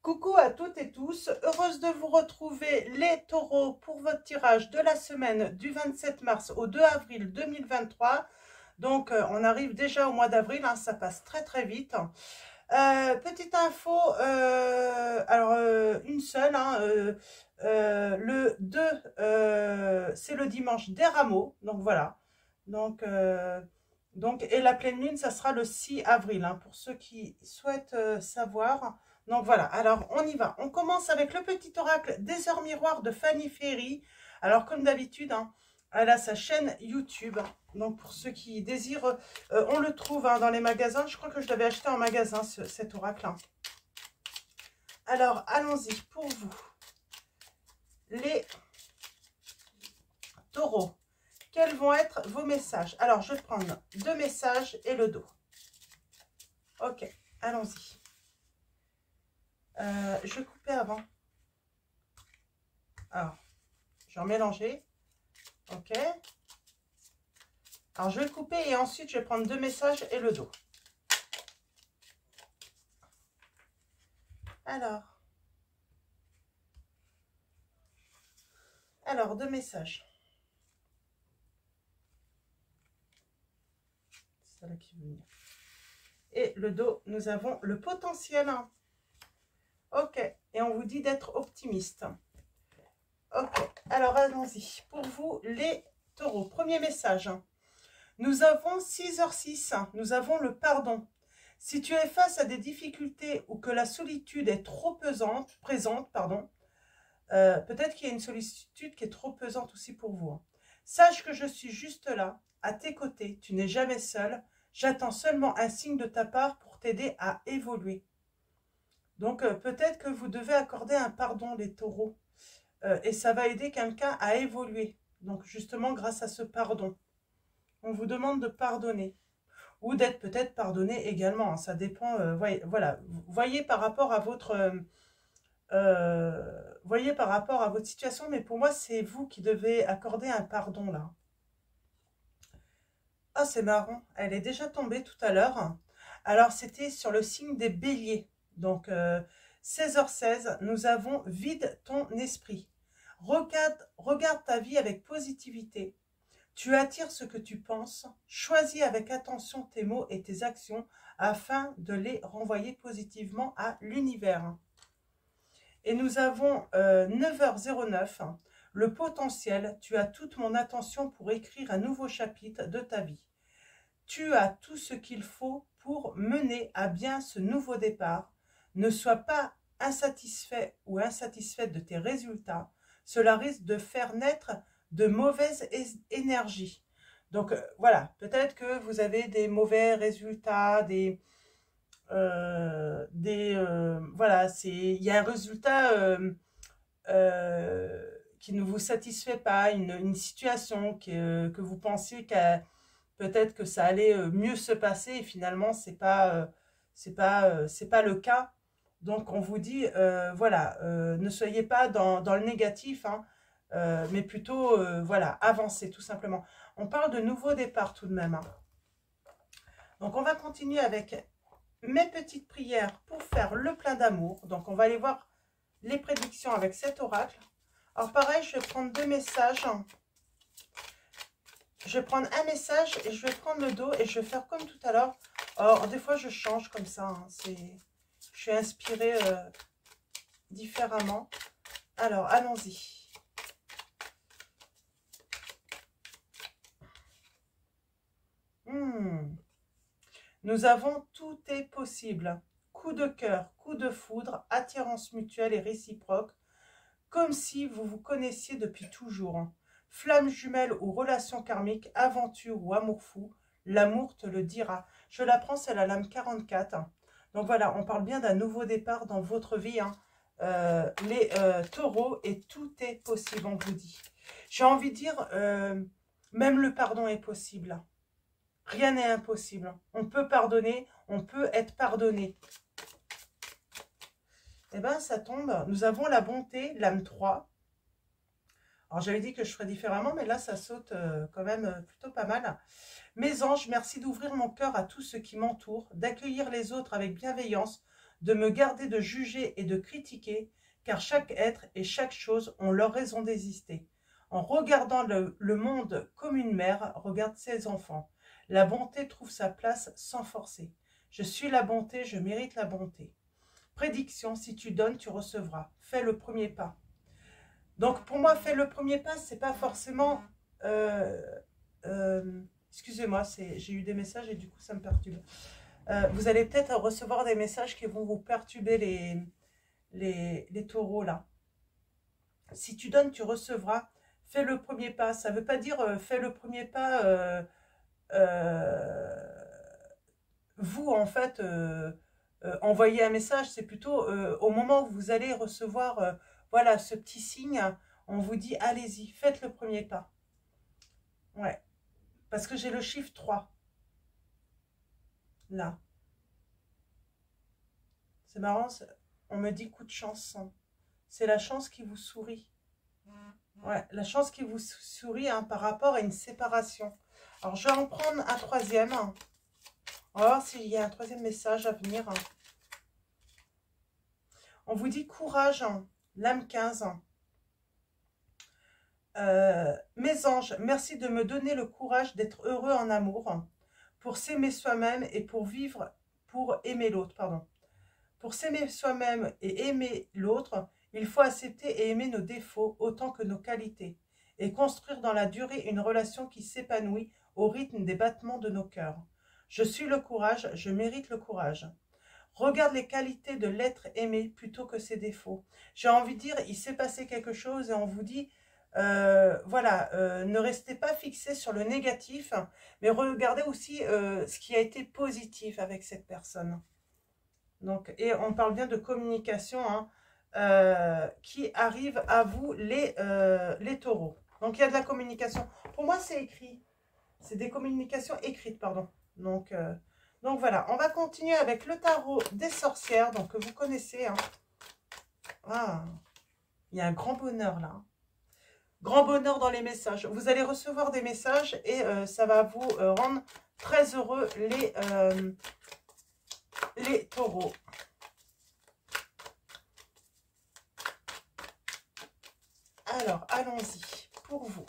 Coucou à toutes et tous, heureuse de vous retrouver les taureaux pour votre tirage de la semaine du 27 mars au 2 avril 2023. Donc on arrive déjà au mois d'avril, hein, ça passe très très vite. Petite info, une seule, hein, le 2, c'est le dimanche des rameaux, donc voilà. Et la pleine lune, ça sera le 6 avril, hein, pour ceux qui souhaitent savoir. Donc voilà, alors on y va. On commence avec le petit oracle des heures miroirs de Fanny Ferry. Alors comme d'habitude, hein, elle a sa chaîne YouTube. Donc pour ceux qui désirent, on le trouve, hein, dans les magasins. Je crois que je l'avais acheté en magasin, cet oracle, hein. Alors allons-y pour vous. Les taureaux, quels vont être vos messages? Alors je vais prendre 2 messages et le dos. Ok, allons-y. Je vais couper avant. Alors, je vais mélanger. Ok. Alors, je vais couper et ensuite, je vais prendre 2 messages et le dos. Alors 2 messages. C'est ça là qui veut venir. Et le dos, nous avons le potentiel. Ok. Et on vous dit d'être optimiste. Ok. Alors, allons-y. Pour vous, les taureaux. Premier message. Nous avons 6h06. Nous avons le pardon. Si tu es face à des difficultés ou que la solitude est trop présente, peut-être qu'il y a une solitude qui est trop pesante aussi pour vous, hein. Sache que je suis juste là, à tes côtés. Tu n'es jamais seul. J'attends seulement un signe de ta part pour t'aider à évoluer. Donc, peut-être que vous devez accorder un pardon, les taureaux. Et ça va aider quelqu'un à évoluer. Donc, justement, grâce à ce pardon. On vous demande de pardonner. Ou d'être peut-être pardonné également, hein. Ça dépend. Voilà. Voyez par rapport à votre... voyez par rapport à votre situation, mais pour moi, c'est vous qui devez accorder un pardon, là. Ah, c'est marrant, elle est déjà tombée tout à l'heure. Alors, c'était sur le signe des béliers. Donc, 16h16, nous avons « Vide ton esprit ». Regarde ta vie avec positivité. Tu attires ce que tu penses. Choisis avec attention tes mots et tes actions afin de les renvoyer positivement à l'univers. Et nous avons 9h09, le potentiel. Tu as toute mon attention pour écrire un nouveau chapitre de ta vie. Tu as tout ce qu'il faut pour mener à bien ce nouveau départ. Ne sois pas insatisfait ou insatisfaite de tes résultats. Cela risque de faire naître de mauvaises énergies. Donc voilà, peut-être que vous avez des mauvais résultats, voilà, il y a un résultat qui ne vous satisfait pas, une situation que vous pensiez que peut-être que ça allait mieux se passer et finalement c'est pas le cas. Donc on vous dit voilà, ne soyez pas dans le négatif, hein, mais plutôt voilà, avancez tout simplement. On parle de nouveau départ tout de même, hein. Donc on va continuer avec mes petites prières pour faire le plein d'amour. Donc on va aller voir les prédictions avec cet oracle. Alors pareil, je vais prendre 2 messages. Je vais prendre un message et je vais prendre le dos et je vais faire comme tout à l'heure. Alors des fois je change comme ça, hein. Je suis inspirée différemment. Alors allons-y. Nous avons tout est possible. Coup de cœur, coup de foudre, attirance mutuelle et réciproque, comme si vous vous connaissiez depuis toujours. Flamme jumelle ou relation karmique, aventure ou amour fou, l'amour te le dira. Je la prends, c'est la lame 44. Donc voilà, on parle bien d'un nouveau départ dans votre vie, hein. Les taureaux, et tout est possible, on vous dit. J'ai envie de dire, même le pardon est possible. Rien n'est impossible. On peut pardonner, on peut être pardonné. Eh bien, ça tombe. Nous avons la bonté, l'âme 3. Alors, j'avais dit que je ferais différemment, mais là, ça saute quand même plutôt pas mal. Mes anges, merci d'ouvrir mon cœur à tout ce qui m'entoure, d'accueillir les autres avec bienveillance, de me garder de juger et de critiquer, car chaque être et chaque chose ont leur raison d'exister. En regardant le monde comme une mère regarde ses enfants, la bonté trouve sa place sans forcer. Je suis la bonté, je mérite la bonté. Prédiction, si tu donnes, tu recevras. Fais le premier pas. Donc pour moi, fais le premier pas, c'est pas forcément... excusez-moi, j'ai eu des messages et du coup ça me perturbe. Vous allez peut-être recevoir des messages qui vont vous perturber les taureaux là. Si tu donnes, tu recevras. Fais le premier pas. Ça ne veut pas dire fais le premier pas. Vous, en fait, envoyez un message. C'est plutôt au moment où vous allez recevoir voilà, ce petit signe, on vous dit allez-y, faites le premier pas. Ouais. Parce que j'ai le chiffre 3. Là. C'est marrant, on me dit coup de chance. C'est la chance qui vous sourit. Ouais, la chance qui vous sourit hein, par rapport à une séparation. Alors, je vais en prendre un troisième. On va voir s'il y a un troisième message à venir. On vous dit courage, l'âme 15. Mes anges, merci de me donner le courage d'être heureux en amour, pour s'aimer soi-même et pour vivre, pour aimer l'autre, pardon. Pour s'aimer soi-même et aimer l'autre, il faut accepter et aimer nos défauts autant que nos qualités, et construire dans la durée une relation qui s'épanouit au rythme des battements de nos cœurs. Je suis le courage, je mérite le courage. Regarde les qualités de l'être aimé plutôt que ses défauts. J'ai envie de dire, il s'est passé quelque chose et on vous dit, voilà, ne restez pas fixé sur le négatif, mais regardez aussi ce qui a été positif avec cette personne. Donc, et on parle bien de communication hein, qui arrive à vous les taureaux. Donc, il y a de la communication. Pour moi, c'est écrit. C'est des communications écrites, pardon. Donc voilà, on va continuer avec le tarot des sorcières, donc que vous connaissez. Hein. Ah, il y a un grand bonheur là. Grand bonheur dans les messages. Vous allez recevoir des messages et ça va vous rendre très heureux les taureaux. Alors, allons-y pour vous.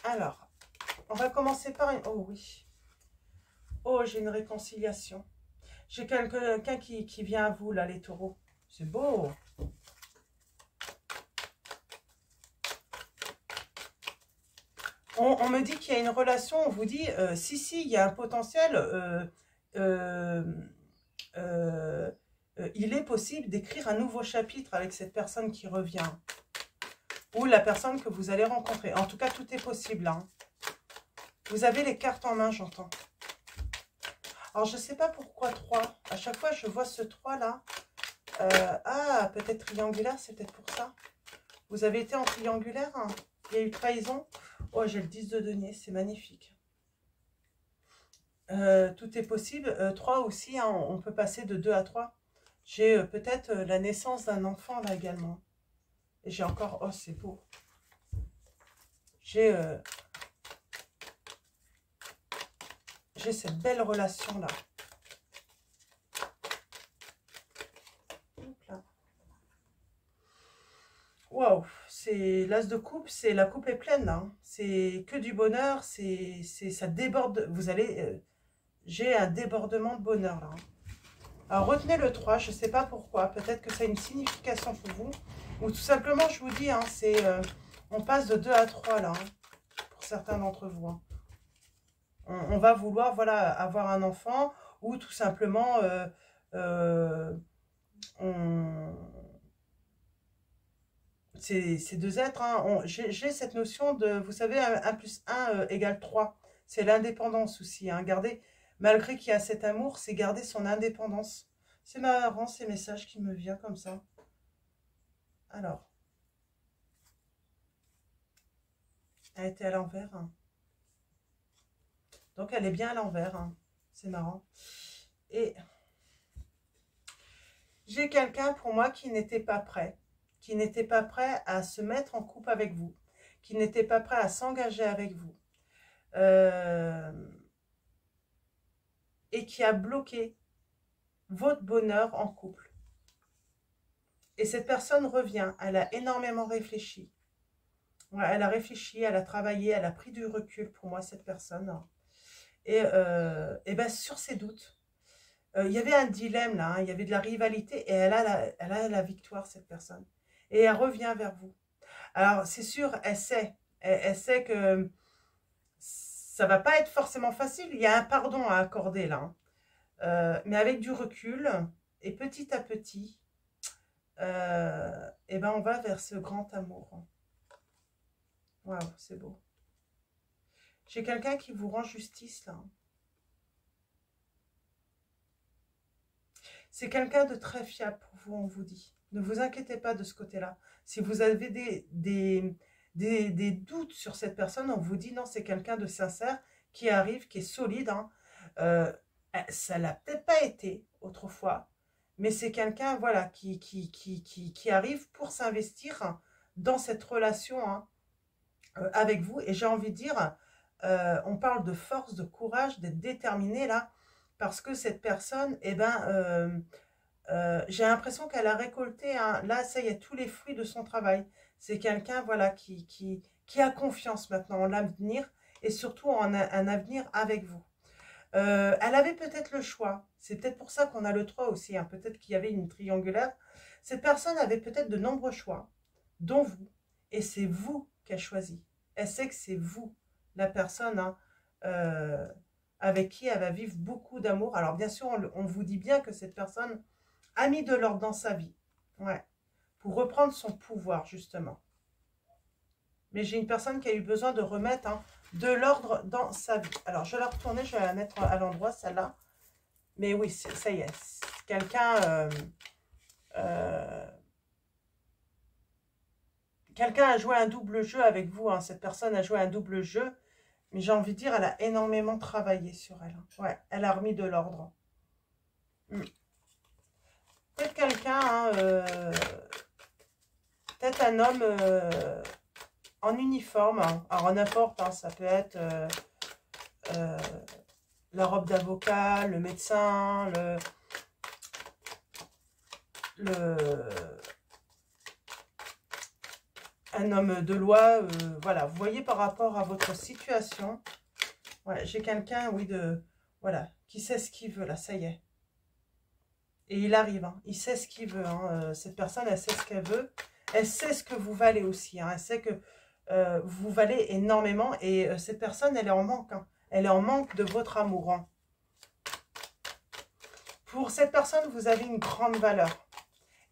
Alors, on va commencer par une... Oh oui. Oh, j'ai une réconciliation. J'ai quelqu'un qui vient à vous, là, les taureaux. C'est beau. On me dit qu'il y a une relation, on vous dit, si, il y a un potentiel, il est possible d'écrire un nouveau chapitre avec cette personne qui revient. Ou la personne que vous allez rencontrer. En tout cas, tout est possible. Hein. Vous avez les cartes en main, j'entends. Alors, je ne sais pas pourquoi 3. À chaque fois, je vois ce 3 là. Ah, peut-être triangulaire, c'est peut-être pour ça. Vous avez été en triangulaire. Hein. Il y a eu trahison. Oh, j'ai le 10 de denier, c'est magnifique. Tout est possible. 3 aussi, hein, on peut passer de 2 à 3. J'ai peut-être la naissance d'un enfant là également. Et j'ai encore... Oh, c'est beau. J'ai cette belle relation là. Waouh, c'est l'as de coupe, c'est la coupe est pleine, hein. C'est que du bonheur, ça déborde. Vous allez, j'ai un débordement de bonheur là. Hein. Alors retenez le 3, je ne sais pas pourquoi, peut-être que ça a une signification pour vous, ou tout simplement je vous dis, hein, c'est, on passe de 2 à 3 là, hein, pour certains d'entre vous. Hein. On va vouloir, voilà, avoir un enfant, ou tout simplement, ces deux êtres, hein, j'ai cette notion de, vous savez, 1 plus 1 égale 3. C'est l'indépendance aussi. Hein. Garder, malgré qu'il y a cet amour, c'est garder son indépendance. C'est marrant ces messages qui me viennent comme ça. Alors. Elle était à l'envers. Hein. Donc elle est bien à l'envers. Hein. C'est marrant. Et j'ai quelqu'un pour moi qui n'était pas prêt. Qui n'était pas prêt à se mettre en couple avec vous, qui n'était pas prêt à s'engager avec vous. euh, et qui a bloqué votre bonheur en couple. Et cette personne revient, elle a énormément réfléchi. Ouais, elle a réfléchi, elle a travaillé, elle a pris du recul pour moi, cette personne. Et ben, sur ses doutes, il y avait un dilemme là, hein, il y avait de la rivalité et elle a la victoire, cette personne. Et elle revient vers vous. Alors, c'est sûr, elle sait que ça va pas être forcément facile. Il y a un pardon à accorder là, hein. Mais avec du recul et petit à petit, et ben on va vers ce grand amour. Waouh, c'est beau. J'ai quelqu'un qui vous rend justice là. C'est quelqu'un de très fiable pour vous, on vous dit. Ne vous inquiétez pas de ce côté-là. Si vous avez des doutes sur cette personne, on vous dit non, c'est quelqu'un de sincère qui arrive, qui est solide, hein. Euh, Ça l'a peut-être pas été autrefois, mais c'est quelqu'un voilà, qui arrive pour s'investir dans cette relation, hein, avec vous. Et j'ai envie de dire, on parle de force, de courage, d'être déterminé là, parce que cette personne, eh ben, j'ai l'impression qu'elle a récolté, là, ça y est, tous les fruits de son travail. C'est quelqu'un, voilà, qui a confiance maintenant en l'avenir et surtout en un avenir avec vous. Elle avait peut-être le choix. C'est peut-être pour ça qu'on a le 3 aussi, hein. Peut-être qu'il y avait une triangulaire. Cette personne avait peut-être de nombreux choix, dont vous. Et c'est vous qu'elle choisit. Elle sait que c'est vous, la personne, hein, euh, avec qui elle va vivre beaucoup d'amour. Alors bien sûr, on vous dit bien que cette personne a mis de l'ordre dans sa vie. Ouais. Pour reprendre son pouvoir, justement. Mais j'ai une personne qui a eu besoin de remettre, hein, de l'ordre dans sa vie. Alors, je vais la retourner, je vais la mettre à l'endroit, celle-là. Mais oui, ça y est. Quelqu'un euh, quelqu'un a joué un double jeu avec vous, hein. Cette personne a joué un double jeu. Mais j'ai envie de dire, elle a énormément travaillé sur elle, hein. Ouais, elle a remis de l'ordre. Peut-être quelqu'un, hein, peut-être un homme en uniforme, hein. Alors n'importe, hein, ça peut être euh, la robe d'avocat, le médecin, le, un homme de loi, voilà. Vous voyez par rapport à votre situation, ouais, j'ai quelqu'un, oui, voilà, qui sait ce qu'il veut, là, ça y est. Et il arrive, hein, il sait ce qu'il veut, hein, cette personne, elle sait ce qu'elle veut, elle sait ce que vous valez aussi, hein, elle sait que vous valez énormément et cette personne, elle est en manque, hein, elle est en manque de votre amour, hein. Pour cette personne, vous avez une grande valeur.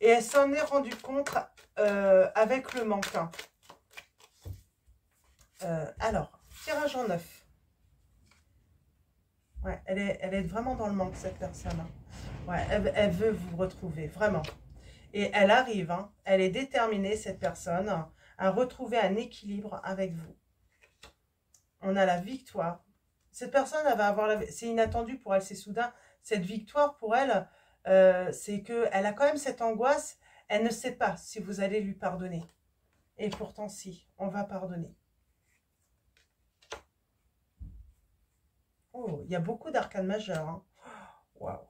Et elle s'en est rendue compte avec le manque, hein. Alors, tirage en 9. Ouais, elle est vraiment dans le manque, cette personne, hein. Ouais, elle veut vous retrouver, vraiment. Et elle arrive, hein, elle est déterminée, cette personne, à retrouver un équilibre avec vous. On a la victoire. Cette personne, elle va avoir c'est inattendu pour elle, c'est soudain. Cette victoire, pour elle, c'est qu'elle a quand même cette angoisse. Elle ne sait pas si vous allez lui pardonner. Et pourtant, si, on va pardonner. Oh, il y a beaucoup d'arcanes majeures, hein. Waouh.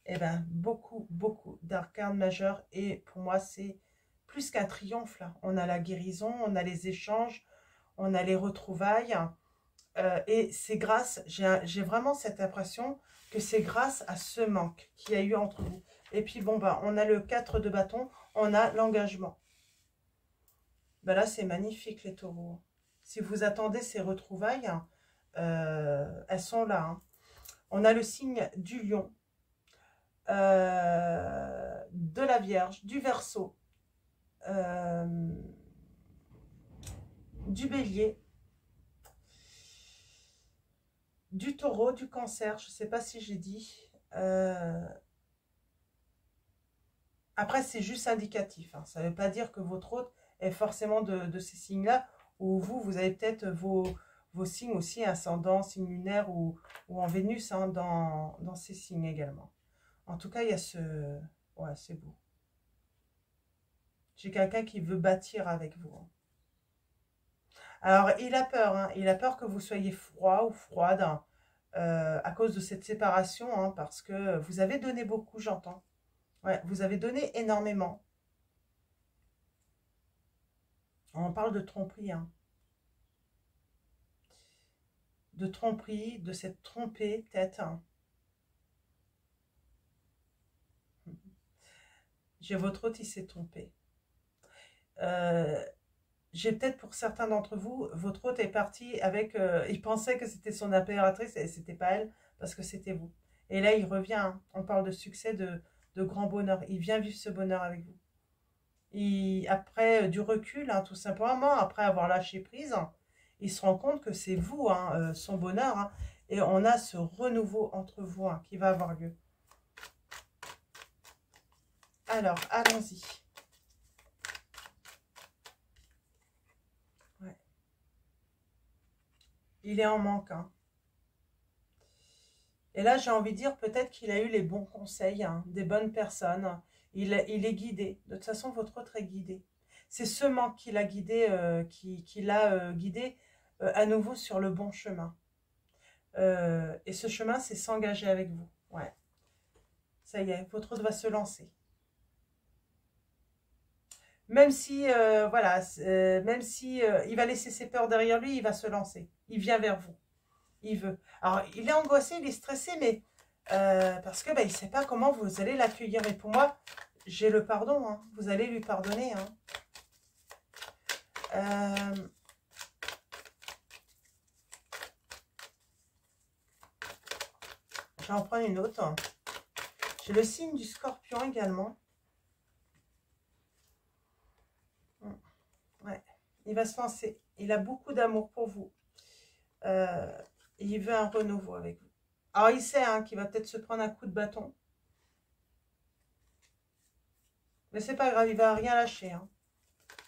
Eh bien, beaucoup d'arcanes majeures. Et pour moi, c'est plus qu'un triomphe, là. On a la guérison, on a les échanges, on a les retrouvailles. Et c'est grâce, j'ai vraiment cette impression que c'est grâce à ce manque qu'il y a eu entre vous. Et puis, bon, ben, on a le 4 de bâton, on a l'engagement. Ben là, c'est magnifique, les taureaux. Si vous attendez ces retrouvailles, elles sont là, hein. On a le signe du lion, de la Vierge, du Verseau, du Bélier, du Taureau, du Cancer. Je ne sais pas si j'ai dit. Après, c'est juste indicatif, hein. Ça ne veut pas dire que votre hôte est forcément de ces signes-là, ou vous avez peut-être vos signes aussi, ascendant, signe lunaire ou en Vénus, hein, dans ces signes également. En tout cas, il y a ce... Ouais, c'est beau. J'ai quelqu'un qui veut bâtir avec vous, hein. Alors, il a peur, hein, il a peur que vous soyez froid ou froide hein, à cause de cette séparation, hein, parce que vous avez donné beaucoup, j'entends. Ouais, vous avez donné énormément. On parle de tromperie, hein. De tromperie, de s'être trompé, peut-être. Hein. J'ai votre hôte, il s'est trompé. Euh, J'ai peut-être pour certains d'entre vous, votre hôte est parti avec... il pensait que c'était son impératrice et c'était pas elle, parce que c'était vous. Et là, il revient. Hein. On parle de succès, de grand bonheur. Il vient vivre ce bonheur avec vous. Après du recul, hein, tout simplement, après avoir lâché prise, hein, il se rend compte que c'est vous, hein, son bonheur. Hein, et on a ce renouveau entre vous hein, qui va avoir lieu. Alors, allons-y. Ouais. Il est en manque. Hein. Et là, j'ai envie de dire peut-être qu'il a eu les bons conseils, hein, des bonnes personnes. Il est guidé. De toute façon, votre autre est guidé. C'est ce manque qui l'a guidé, qui l'a guidé à nouveau sur le bon chemin. Et ce chemin, c'est s'engager avec vous. Ouais, ça y est, votre autre va se lancer. Même si, voilà, même si il va laisser ses peurs derrière lui, il va se lancer. Il vient vers vous. Il veut. Alors, il est angoissé, il est stressé, mais parce que bah, il ne sait pas comment vous allez l'accueillir. Mais pour moi, j'ai le pardon. Hein. Vous allez lui pardonner. Hein. Je vais en prendre une autre. J'ai le signe du scorpion également. Ouais. Il va se lancer. Il a beaucoup d'amour pour vous. Et il veut un renouveau avec vous. Alors, il sait hein, qu'il va peut-être se prendre un coup de bâton. Mais c'est pas grave, il va rien lâcher. Hein.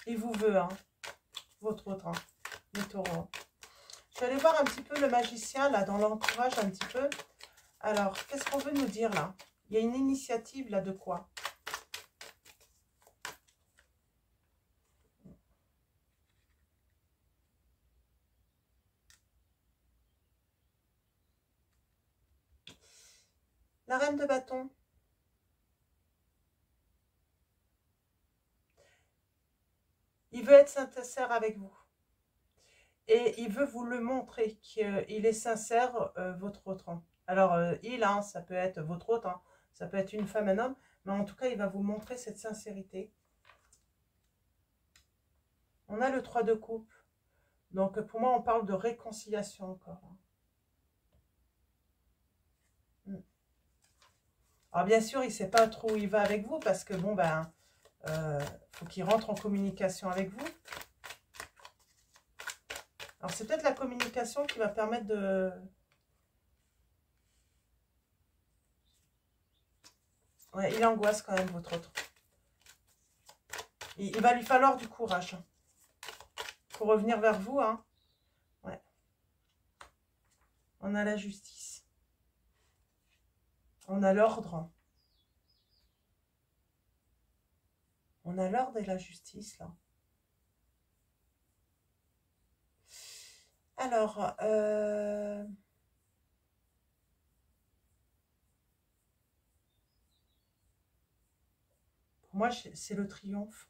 Il vous veut, hein, votre autre, hein, les taureaux. Je vais aller voir un petit peu le magicien, là, dans l'entourage, un petit peu. Alors, qu'est-ce qu'on veut nous dire, là? Il y a une initiative, là, de quoi? La reine de bâton. Il veut être sincère avec vous. Et il veut vous le montrer, qu'il est sincère, votre autre. Hein. Alors, il, hein, ça peut être votre autre, hein, ça peut être une femme, un homme, mais en tout cas, il va vous montrer cette sincérité. On a le 3 de coupe. Donc, pour moi, on parle de réconciliation encore. Hein. Alors, bien sûr, il ne sait pas trop où il va avec vous, parce que, bon, ben, faut qu'il rentre en communication avec vous. Alors, c'est peut-être la communication qui va permettre de... Ouais, il angoisse quand même, votre autre. Il va lui falloir du courage. Pour revenir vers vous, hein. Ouais. On a la justice. On a l'ordre. On a l'ordre et la justice, là. Alors, pour moi, c'est le triomphe.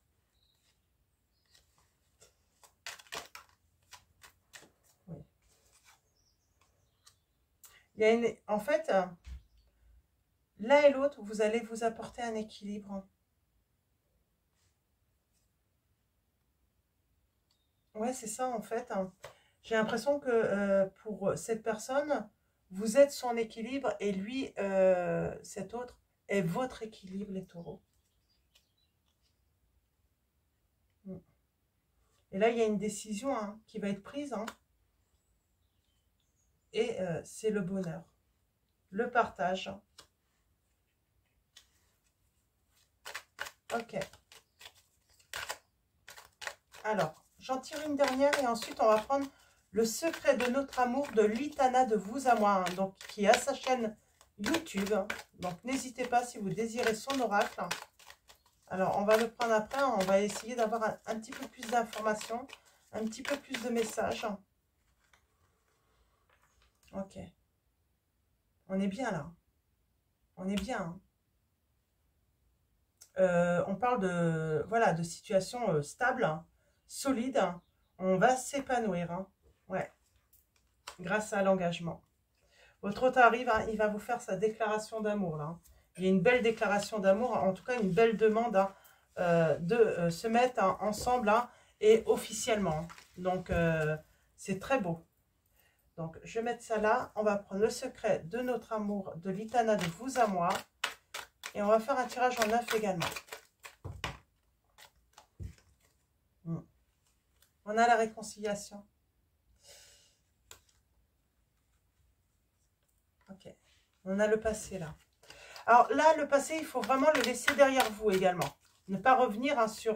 Oui. Il y a une... En fait, l'un et l'autre, vous allez vous apporter un équilibre. Ouais, c'est ça, en fait. J'ai l'impression que pour cette personne, vous êtes son équilibre et lui, cet autre, est votre équilibre, les taureaux. Et là, il y a une décision hein, qui va être prise. Hein, et c'est le bonheur. Le partage. Ok. Alors, j'en tire une dernière et ensuite, on va prendre le secret de notre amour de Litana de vous à moi. Hein, donc, qui a sa chaîne YouTube. Donc, n'hésitez pas si vous désirez son oracle. Alors, on va le prendre après. On va essayer d'avoir un petit peu plus d'informations. Un petit peu plus de messages. Ok. On est bien là. On est bien. Hein. On parle de, voilà, de situation stable, hein, solide. Hein. On va s'épanouir. Hein. Ouais. Grâce à l'engagement. Votre hôte arrive, hein, il va vous faire sa déclaration d'amour. Là. Hein. Il y a une belle déclaration d'amour, en tout cas une belle demande hein, de se mettre hein, ensemble hein, et officiellement. Donc, c'est très beau. Donc, je vais mettre ça là. On va prendre le secret de notre amour de l'Itana de vous à moi. Et on va faire un tirage en 9 également. On a la réconciliation. Ok. On a le passé là. Alors là, le passé, il faut vraiment le laisser derrière vous également. Ne pas revenir hein, sur...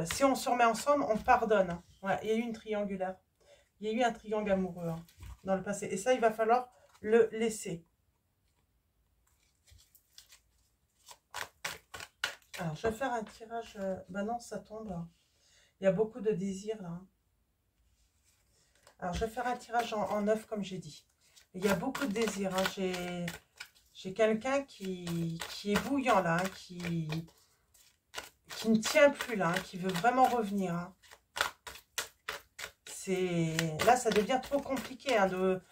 si on se remet ensemble, on pardonne. Hein. Ouais, il y a eu une triangulaire. Il y a eu un triangle amoureux hein, dans le passé. Et ça, il va falloir le laisser. Alors, je vais faire un tirage... Ben non, ça tombe. Il y a beaucoup de désirs là. Alors, je vais faire un tirage en 9, comme j'ai dit. Il y a beaucoup de désirs. Hein. J'ai quelqu'un qui est bouillant là, hein, qui ne tient plus là, hein, qui veut vraiment revenir. Hein. Là, ça devient trop compliqué hein, de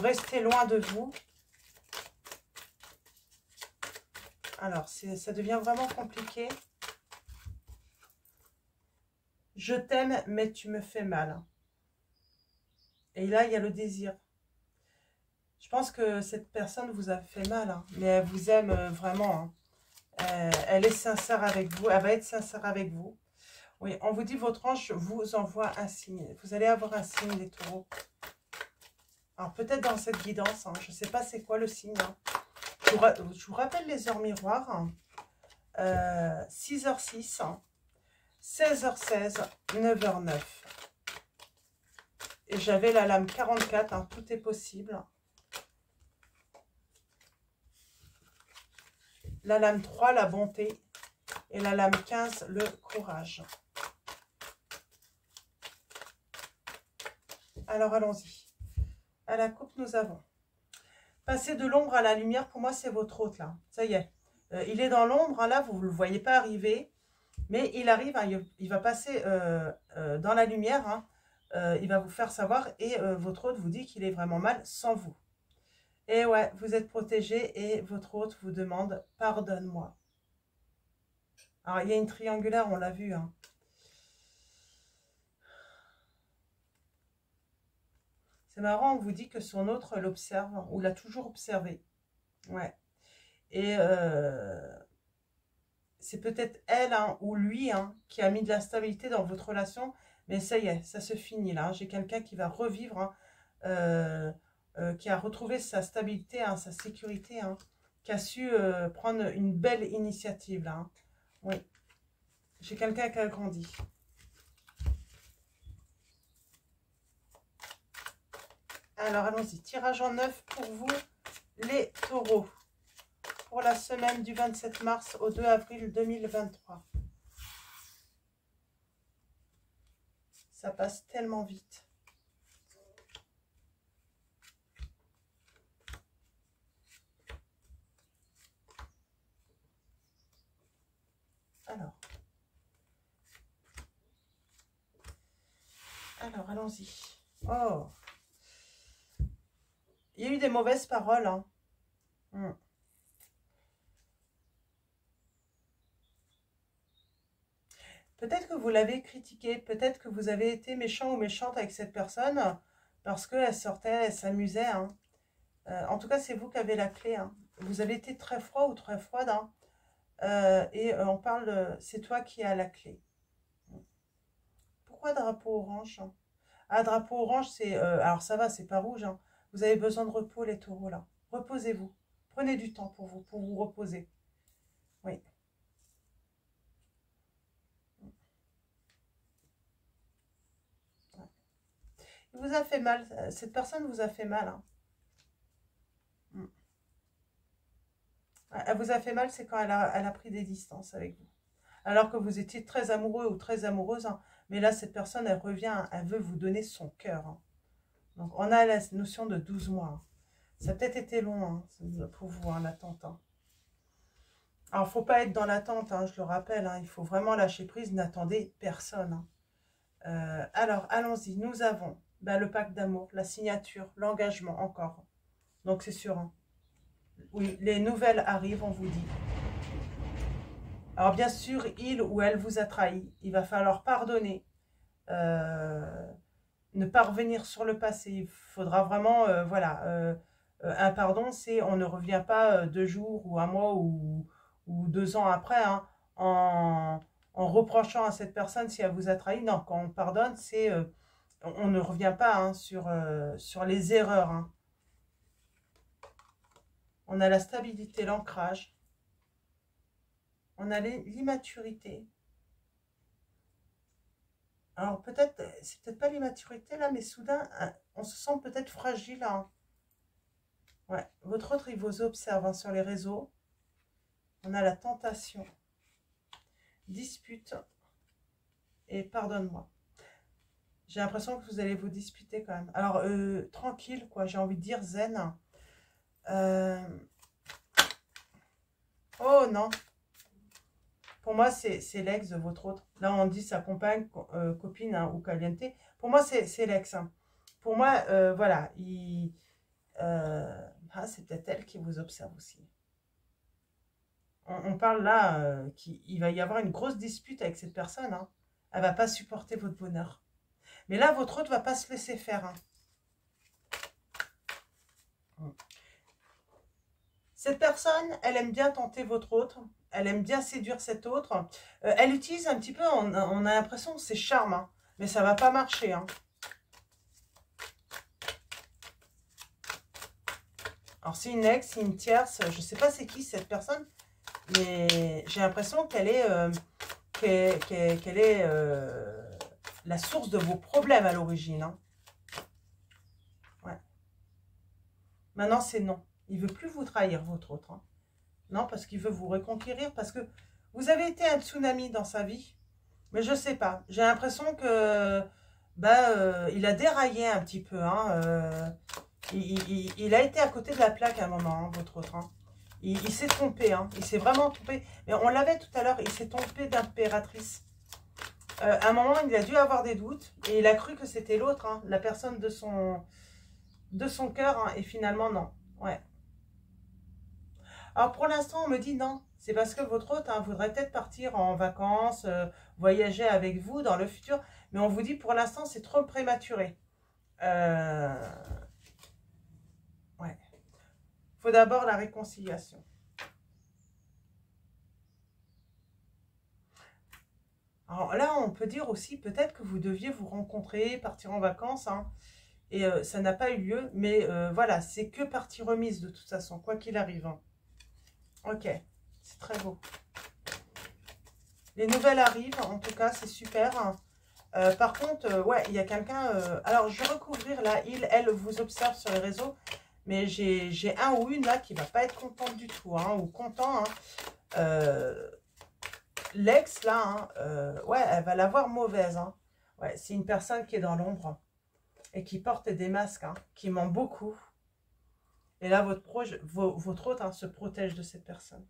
rester loin de vous. Alors, ça devient vraiment compliqué. Je t'aime, mais tu me fais mal. Et là, il y a le désir. Je pense que cette personne vous a fait mal, hein, mais elle vous aime vraiment. Hein. Elle est sincère avec vous, elle va être sincère avec vous. Oui, on vous dit, votre ange vous envoie un signe. Vous allez avoir un signe, les taureaux. Alors, peut-être dans cette guidance, hein, je ne sais pas c'est quoi le signe. Hein. Je vous rappelle les heures miroirs. Hein. 6h06, hein, 16h16, 9h09. Et j'avais la lame 44, hein, tout est possible. La lame 3, la bonté. Et la lame 15, le courage. Alors, allons-y. À la coupe, nous avons passer de l'ombre à la lumière. Pour moi, c'est votre hôte, là. Ça y est. Il est dans l'ombre, hein, là, vous ne le voyez pas arriver. Mais il arrive, hein, il va passer dans la lumière. Hein, il va vous faire savoir. Et votre hôte vous dit qu'il est vraiment mal sans vous. Et ouais, vous êtes protégé et votre hôte vous demande « Pardonne-moi ». Alors, il y a une triangulaire, on l'a vu. Hein. C'est marrant, on vous dit que son autre l'observe, ou l'a toujours observé. Ouais. Et c'est peut-être elle hein, ou lui hein, qui a mis de la stabilité dans votre relation. Mais ça y est, ça se finit là. Hein. J'ai quelqu'un qui va revivre, hein, qui a retrouvé sa stabilité, hein, sa sécurité, hein, qui a su prendre une belle initiative là. Hein. Oui. J'ai quelqu'un qui a grandi. Alors, allons-y. Tirage en 9 pour vous, les taureaux. Pour la semaine du 27 mars au 2 avril 2023. Ça passe tellement vite. Alors, allons-y. Oh, il y a eu des mauvaises paroles. Hein. Peut-être que vous l'avez critiqué, peut-être que vous avez été méchant ou méchante avec cette personne parce qu'elle sortait, elle s'amusait. Hein. En tout cas, c'est vous qui avez la clé. Hein. Vous avez été très froid ou très froide. Hein. Et on parle, c'est toi qui as la clé. Pourquoi drapeau orange? Ah, drapeau orange, c'est... alors ça va, c'est pas rouge. Hein. Vous avez besoin de repos, les taureaux, là. Reposez-vous. Prenez du temps pour vous reposer. Oui. Il vous a fait mal. Cette personne vous a fait mal. Hein. Elle vous a fait mal, c'est quand elle a pris des distances avec vous. Alors que vous étiez très amoureux ou très amoureuse, hein, Mais là, cette personne, elle revient, elle veut vous donner son cœur. Hein. Donc, on a la notion de 12 mois. Hein. Ça a peut-être été long hein, pour vous, hein, l'attente. Hein. Alors, il ne faut pas être dans l'attente, hein, je le rappelle. Hein, il faut vraiment lâcher prise, n'attendez personne. Hein. Alors, allons-y. Nous avons le pacte d'amour, la signature, l'engagement encore. Donc, c'est sûr. Hein. Oui, les nouvelles arrivent, on vous dit. Alors, bien sûr, il ou elle vous a trahi. Il va falloir pardonner. Ne pas revenir sur le passé. Il faudra vraiment, voilà, un pardon, c'est on ne revient pas 2 jours ou un mois ou 2 ans après hein, en reprochant à cette personne si elle vous a trahi. Non, quand on pardonne, c'est on ne revient pas hein, sur les erreurs. Hein. On a la stabilité, l'ancrage. On a l'immaturité. Alors peut-être, c'est peut-être pas l'immaturité là, mais soudain, on se sent peut-être fragile. Hein. Ouais, votre autre, il vous observe hein, sur les réseaux. On a la tentation, dispute et pardonne-moi. J'ai l'impression que vous allez vous disputer quand même. Alors, tranquille, quoi, j'ai envie de dire zen. Oh non. Pour moi, c'est l'ex de votre autre. Là, on dit sa compagne, copine hein, ou caliente. Pour moi, c'est l'ex. Hein. Pour moi, voilà, c'est peut-être elle qui vous observe aussi. On parle là qu'il va y avoir une grosse dispute avec cette personne. Hein. Elle ne va pas supporter votre bonheur. Mais là, votre autre ne va pas se laisser faire. Hein. Cette personne, elle aime bien tenter votre autre. Elle aime bien séduire cet autre. Elle utilise un petit peu, on a l'impression que c'est charme. Hein, mais ça ne va pas marcher. Hein. Alors, c'est une ex, c'est une tierce. Je ne sais pas c'est qui cette personne. Mais j'ai l'impression qu'elle est, la source de vos problèmes à l'origine. Hein. Ouais. Maintenant, c'est non. Il ne veut plus vous trahir, votre autre. Hein. Non, parce qu'il veut vous reconquérir. Parce que vous avez été un tsunami dans sa vie. Mais je ne sais pas. J'ai l'impression que il a déraillé un petit peu. Hein. Il a été à côté de la plaque à un moment, hein, votre autre. Hein. Il s'est trompé. Hein. Il s'est vraiment trompé. Mais on l'avait tout à l'heure. Il s'est trompé d'impératrice. À un moment, il a dû avoir des doutes. Et il a cru que c'était l'autre. Hein, la personne de son cœur. Hein, et finalement, non. Ouais. Alors pour l'instant, on me dit non. C'est parce que votre hôte hein, voudrait peut-être partir en vacances, voyager avec vous dans le futur. Mais on vous dit pour l'instant, c'est trop prématuré. Ouais. Il faut d'abord la réconciliation. Alors là, on peut dire aussi peut-être que vous deviez vous rencontrer, partir en vacances. Hein, et ça n'a pas eu lieu. Mais voilà, c'est que partie remise de toute façon, quoi qu'il arrive. Hein. Ok, c'est très beau. Les nouvelles arrivent, en tout cas, c'est super. Par contre, ouais, il y a quelqu'un... alors, je vais recouvrir là, elle vous observe sur les réseaux, mais j'ai un ou une là qui va pas être contente du tout, hein, ou content. Hein. L'ex, là, hein, ouais, elle va l'avoir mauvaise. Hein. Ouais, c'est une personne qui est dans l'ombre et qui porte des masques, hein, qui ment beaucoup. Et là, votre autre hein, se protège de cette personne.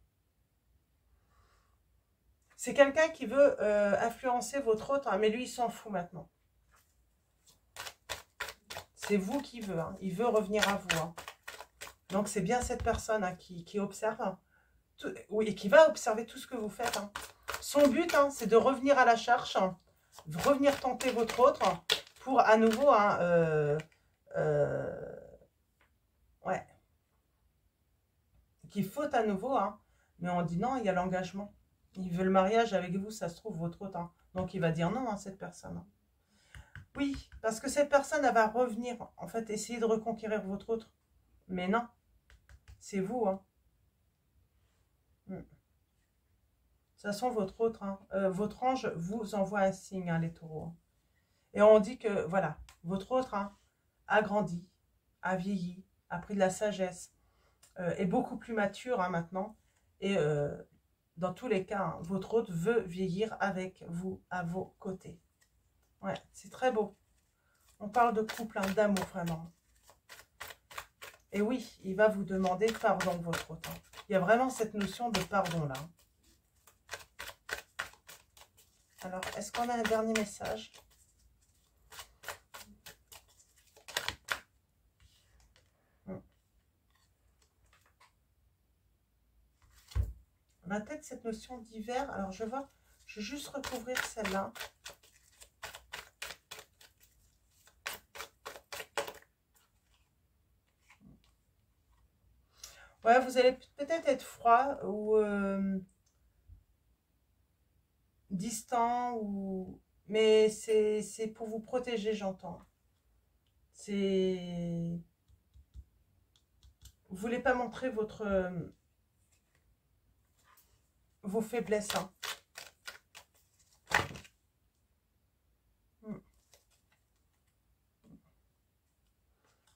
C'est quelqu'un qui veut influencer votre autre, hein, mais lui, il s'en fout maintenant. C'est vous qui veut. Hein. Il veut revenir à vous. Hein. Donc, c'est bien cette personne hein, qui observe. Hein, oui, et qui va observer tout ce que vous faites. Hein. Son but, hein, c'est de revenir à la charge, hein, revenir tenter votre autre hein, pour à nouveau... Hein, ouais. Qu'il faut à nouveau. Hein, mais on dit non, il y a l'engagement. Il veut le mariage avec vous, ça se trouve, votre autre. Hein. Donc, il va dire non à cette personne. Hein. Oui, parce que cette personne, elle va revenir, en fait, essayer de reconquérir votre autre. Mais non, c'est vous. Hein. De toute façon, votre autre, hein, votre ange vous envoie un signe, hein, les taureaux. Hein. Et on dit que, voilà, votre autre hein, a grandi, a vieilli, a pris de la sagesse, est beaucoup plus mature hein, maintenant. Et dans tous les cas, hein, votre autre veut vieillir avec vous à vos côtés. Ouais, c'est très beau. On parle de couple, hein, d'amour, vraiment. Et oui, il va vous demander pardon, votre hôte. Il y a vraiment cette notion de pardon, là. Alors, est-ce qu'on a un dernier message? On a peut-être cette notion d'hiver. Alors, je vais juste recouvrir celle-là. Ouais, vous allez peut-être être froid ou distant, mais c'est pour vous protéger, j'entends. Vous voulez pas montrer vos faiblesses. Hein.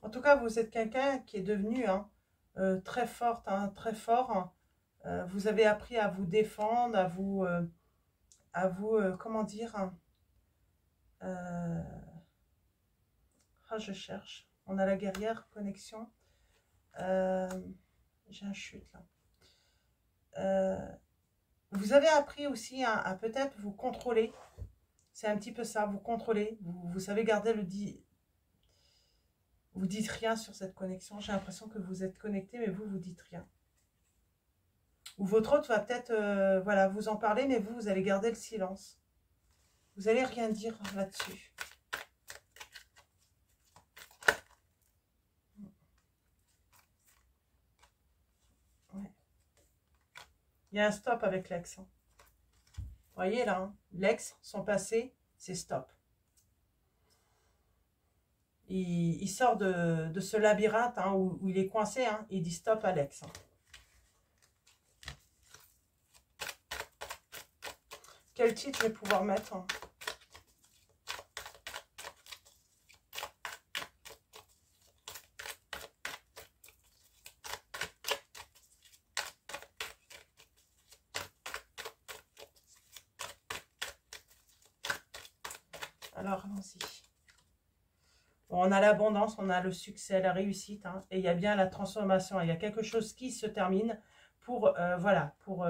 En tout cas, vous êtes quelqu'un qui est devenu très forte, hein, très fort. Vous avez appris à vous défendre, comment dire, je cherche. On a la guerrière, connexion. J'ai un chute là. Vous avez appris aussi à peut-être vous contrôler. C'est un petit peu ça, vous contrôler. Vous savez garder vous dites rien sur cette connexion. J'ai l'impression que vous êtes connecté, mais vous dites rien. Ou votre hôte va peut-être voilà, vous en parler, mais vous allez garder le silence. Vous n'allez rien dire là-dessus. Ouais. Il y a un stop avec l'ex. Hein. Vous voyez là, hein, l'ex, son passé, c'est stop. Il sort de ce labyrinthe hein, où il est coincé. Hein, il dit stop à l'ex. Hein. Quel titre je vais pouvoir mettre hein? Alors, allons-y. Bon, on a l'abondance, on a le succès, la réussite. Hein, et il y a bien la transformation. Il y a quelque chose qui se termine pour, voilà, pour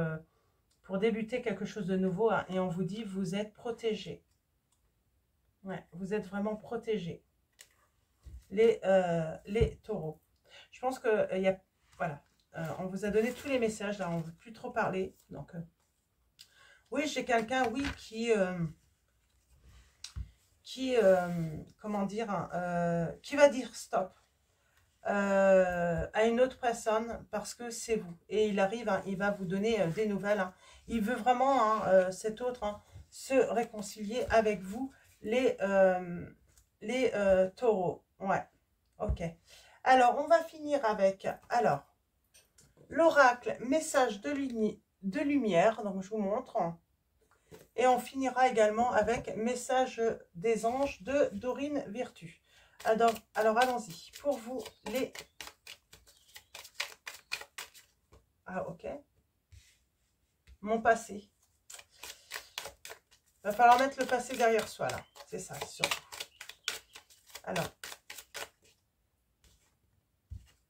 débuter quelque chose de nouveau. Hein, et on vous dit, vous êtes protégés. Ouais, vous êtes vraiment protégés. Les taureaux. Je pense que il y a, voilà, on vous a donné tous les messages. Là, on ne veut plus trop parler. Donc, oui, j'ai quelqu'un, oui, comment dire, qui va dire stop à une autre personne parce que c'est vous. Et il arrive, hein, il va vous donner des nouvelles. Hein. Il veut vraiment, hein, cet autre, hein, se réconcilier avec vous, les taureaux. Ouais, ok. Alors, on va finir avec, alors, l'oracle, message de lumière. Donc, je vous montre. Et on finira également avec message des anges de Dorine Virtue. Alors allons-y. Pour vous, les... Ah, ok. Mon passé. Il va falloir mettre le passé derrière soi, là. C'est ça, surtout. Alors.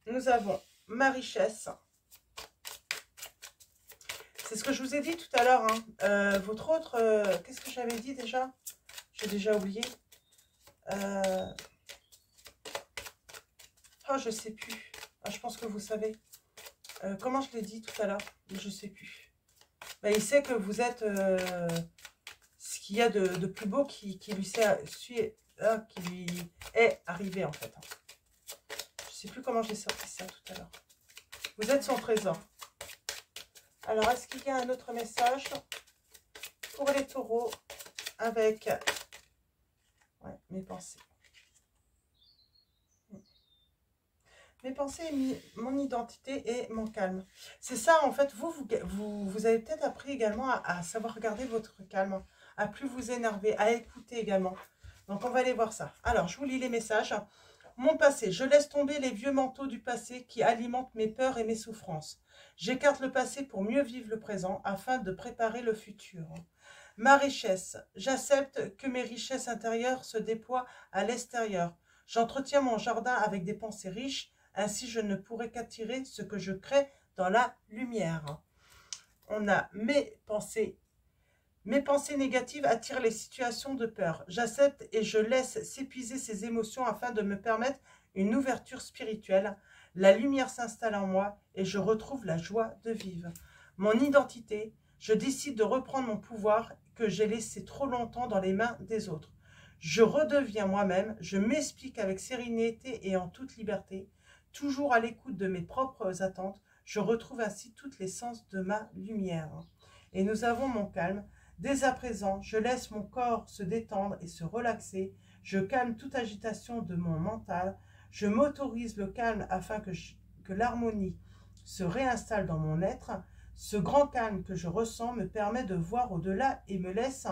Nous avons ma richesse. C'est ce que je vous ai dit tout à l'heure. Hein. Votre autre... Qu'est-ce que j'avais dit déjà? J'ai déjà oublié. Oh, je sais plus. Ah, je pense que vous savez. Comment je l'ai dit tout à l'heure? Je sais plus. Ben, il sait que vous êtes ce qu'il y a de plus beau qui lui est arrivé en fait. Je sais plus comment j'ai sorti ça tout à l'heure. Vous êtes son trésor. Alors, est-ce qu'il y a un autre message pour les taureaux avec mes pensées? Mes pensées, mon identité et mon calme. C'est ça, en fait, vous avez peut-être appris également à savoir regarder votre calme, à plus vous énerver, à écouter également. Donc, on va aller voir ça. Alors, je vous lis les messages. Mon passé, je laisse tomber les vieux manteaux du passé qui alimentent mes peurs et mes souffrances. J'écarte le passé pour mieux vivre le présent afin de préparer le futur. Ma richesse. J'accepte que mes richesses intérieures se déploient à l'extérieur. J'entretiens mon jardin avec des pensées riches, ainsi je ne pourrai qu'attirer ce que je crée dans la lumière. On a mes pensées. Mes pensées négatives attirent les situations de peur. J'accepte et je laisse s'épuiser ces émotions afin de me permettre une ouverture spirituelle. La lumière s'installe en moi et je retrouve la joie de vivre. Mon identité. Je décide de reprendre mon pouvoir que j'ai laissé trop longtemps dans les mains des autres. Je redeviens moi-même, je m'explique avec sérénité et en toute liberté, toujours à l'écoute de mes propres attentes, je retrouve ainsi toute l'essence de ma lumière. Et nous avons mon calme. Dès à présent, je laisse mon corps se détendre et se relaxer, je calme toute agitation de mon mental, je m'autorise le calme afin que l'harmonie se réinstalle dans mon être. Ce grand calme que je ressens me permet de voir au-delà et me laisse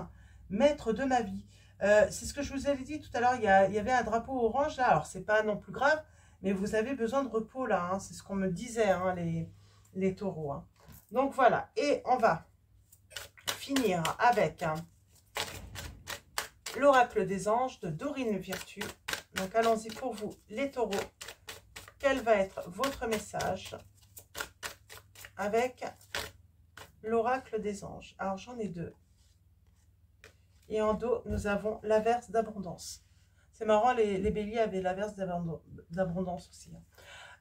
maître de ma vie. C'est ce que je vous avais dit tout à l'heure, il y avait un drapeau orange là, alors c'est pas non plus grave, mais vous avez besoin de repos là, hein, c'est ce qu'on me disait, hein, les taureaux. Hein. Donc voilà, et on va finir avec l'oracle des anges de Dorine Virtue. Donc allons-y pour vous les taureaux, quel va être votre message avec l'oracle des anges. Alors j'en ai deux. Et en dos, nous avons l'averse d'abondance. C'est marrant, les béliers avaient l'averse d'abondance aussi.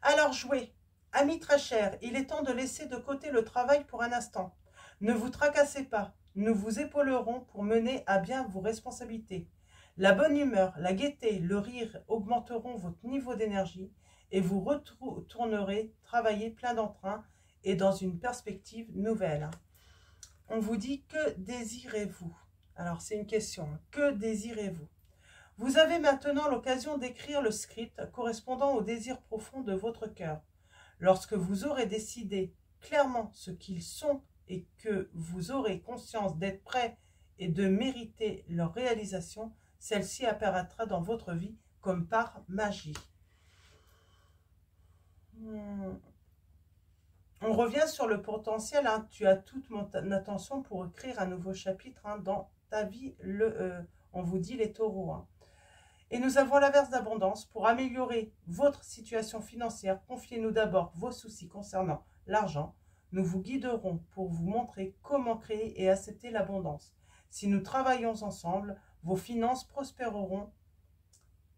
Alors jouez, amis très chers, il est temps de laisser de côté le travail pour un instant. Ne vous tracassez pas, nous vous épaulerons pour mener à bien vos responsabilités. La bonne humeur, la gaieté, le rire augmenteront votre niveau d'énergie et vous retournerez travailler plein d'entrain et dans une perspective nouvelle. On vous dit que désirez-vous? Alors c'est une question, que désirez-vous? Vous avez maintenant l'occasion d'écrire le script correspondant au désir profond de votre cœur. Lorsque vous aurez décidé clairement ce qu'ils sont et que vous aurez conscience d'être prêt et de mériter leur réalisation, celle-ci apparaîtra dans votre vie comme par magie. On revient sur le potentiel, hein. Tu as toute mon attention pour écrire un nouveau chapitre, hein, dans ta vie, on vous dit les taureaux. Hein. Et nous avons l'averse d'abondance. Pour améliorer votre situation financière, confiez-nous d'abord vos soucis concernant l'argent. Nous vous guiderons pour vous montrer comment créer et accepter l'abondance. Si nous travaillons ensemble, vos finances prospéreront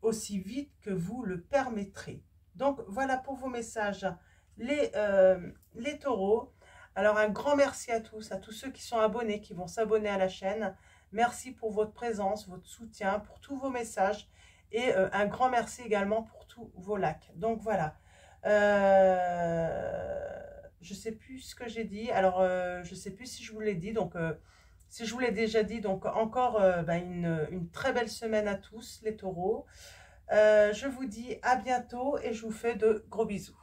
aussi vite que vous le permettrez. Donc voilà pour vos messages, les taureaux. Alors un grand merci à tous ceux qui sont abonnés, qui vont s'abonner à la chaîne. Merci pour votre présence, votre soutien, pour tous vos messages. Et un grand merci également pour tous vos likes. Donc voilà. Je ne sais plus ce que j'ai dit. Alors, je ne sais plus si je vous l'ai dit. Donc, si je vous l'ai déjà dit, donc encore une très belle semaine à tous, les taureaux. Je vous dis à bientôt et je vous fais de gros bisous.